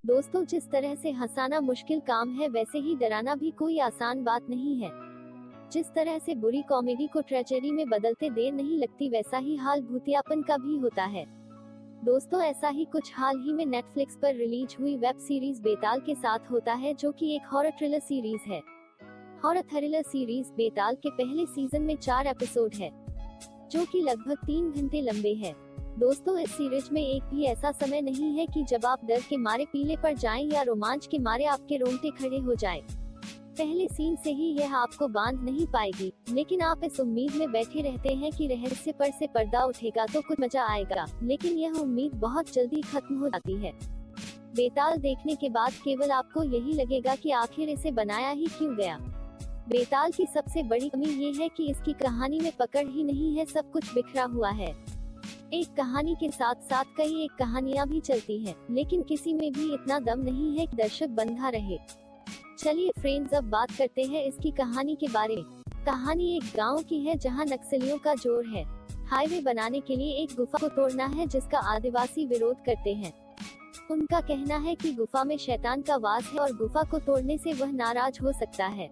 दोस्तों, जिस तरह से हंसाना मुश्किल काम है, वैसे ही डराना भी कोई आसान बात नहीं है। जिस तरह से बुरी कॉमेडी को ट्रेजेडी में बदलते देर नहीं लगती, वैसा ही हाल भूतियापन का भी होता है। दोस्तों, ऐसा ही कुछ हाल ही में नेटफ्लिक्स पर रिलीज हुई वेब सीरीज बेताल के साथ होता है, जो कि एक हॉरर थ्रिलर सीरीज है। हॉरर थ्रिलर सीरीज बेताल के पहले सीजन में 4 एपिसोड है, जो कि लगभग 3 घंटे लंबे हैं। दोस्तों, इस सीरीज में एक भी ऐसा समय नहीं है कि जब आप डर के मारे पीले पड़ जाएं या रोमांच के मारे आपके रोंगटे खड़े हो जाएं। पहले सीन से ही यह आपको बांध नहीं पाएगी, लेकिन आप इस उम्मीद में बैठे रहते हैं कि रहस्य पर से पर्दा उठेगा तो कुछ मजा आएगा, लेकिन यह उम्मीद बहुत जल्दी खत्म हो जाती है। बेताल देखने के बाद केवल आपको यही लगेगा कि आखिर इसे बनाया ही क्यों गया। बेताल की सबसे बड़ी कमी ये है कि इसकी कहानी में पकड़ ही नहीं है, सब कुछ बिखरा हुआ है। एक कहानी के साथ साथ कई एक कहानियां भी चलती हैं, लेकिन किसी में भी इतना दम नहीं है कि दर्शक बंधा रहे। चलिए फ्रेंड्स, अब बात करते हैं इसकी कहानी के बारे में। कहानी एक गांव की है जहां नक्सलियों का जोर है। हाईवे बनाने के लिए एक गुफा को तोड़ना है, जिसका आदिवासी विरोध करते हैं। उनका कहना है कि गुफा में शैतान का वास है और गुफा को तोड़ने से वह नाराज हो सकता है।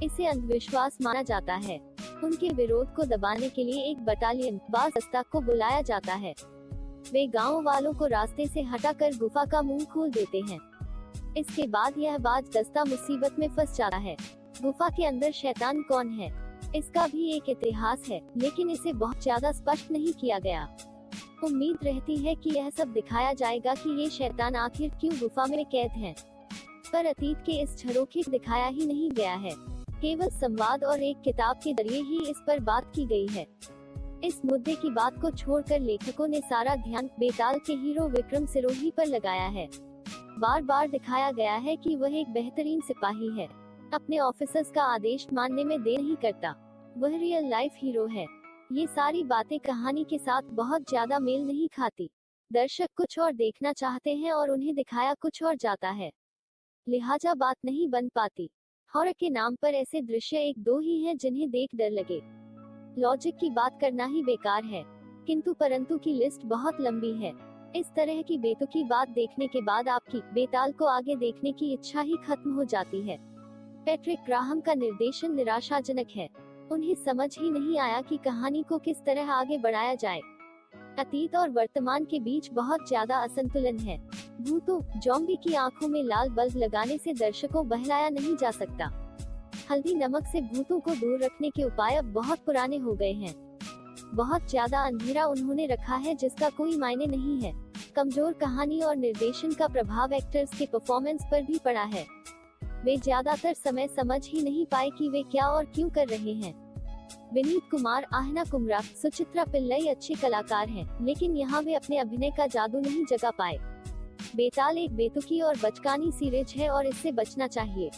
इसे अंधविश्वास माना जाता है। उनके विरोध को दबाने के लिए एक बटालियन बाज दस्ता को बुलाया जाता है। वे गांव वालों को रास्ते से हटाकर गुफा का मुंह खोल देते हैं। इसके बाद यह बाज दस्ता मुसीबत में फंस जाता है। गुफा के अंदर शैतान कौन है, इसका भी एक इतिहास है, लेकिन इसे बहुत ज्यादा स्पष्ट नहीं किया गया। उम्मीद रहती है कि यह सब दिखाया जाएगा कि ये शैतान आखिर क्यों गुफा में कैद हैं। पर अतीत के इस झरोखे दिखाया ही नहीं गया है। केवल संवाद और एक किताब के जरिए ही इस पर बात की गई है। इस मुद्दे की बात को छोड़कर लेखकों ने सारा ध्यान बेताल के हीरो विक्रम सिरोही पर लगाया है। बार बार दिखाया गया है कि वह एक बेहतरीन सिपाही है, अपने ऑफिसर्स का आदेश मानने में देर नहीं करता। वह रियल लाइफ हीरो है। ये सारी बातें कहानी के साथ बहुत ज्यादा मेल नहीं खाती। दर्शक कुछ और देखना चाहते हैं और उन्हें दिखाया कुछ और जाता है, लिहाजा बात नहीं बन पाती। हॉरर के नाम पर ऐसे दृश्य एक दो ही हैं जिन्हें देख डर लगे। लॉजिक की बात करना ही बेकार है, किंतु परंतु की लिस्ट बहुत लंबी है। इस तरह की बेतुकी बात देखने के बाद आपकी बेताल को आगे देखने की इच्छा ही खत्म हो जाती है। पैट्रिक ग्राहम का निर्देशन निराशाजनक है। उन्हें समझ ही नहीं आया कि कहानी को किस तरह आगे बढ़ाया जाए। अतीत और वर्तमान के बीच बहुत ज्यादा असंतुलन है। भूतों जॉम्बी की आंखों में लाल बल्ब लगाने से दर्शकों बहलाया नहीं जा सकता। हल्दी नमक से भूतों को दूर रखने के उपाय अब बहुत पुराने हो गए हैं। बहुत ज्यादा अंधेरा उन्होंने रखा है जिसका कोई मायने नहीं है। कमजोर कहानी और निर्देशन का प्रभाव एक्टर्स के परफॉर्मेंस पर भी पड़ा है। वे ज्यादातर समय समझ ही नहीं पाए कि वे क्या और क्यों कर रहे हैं। विनीत कुमार, आहना कुमरा, सुचित्रा पिल्लई अच्छे कलाकार हैं, लेकिन यहाँ वे अपने अभिनय का जादू नहीं जगा पाए। बेताल एक बेतुकी और बचकानी सीरीज है और इससे बचना चाहिए।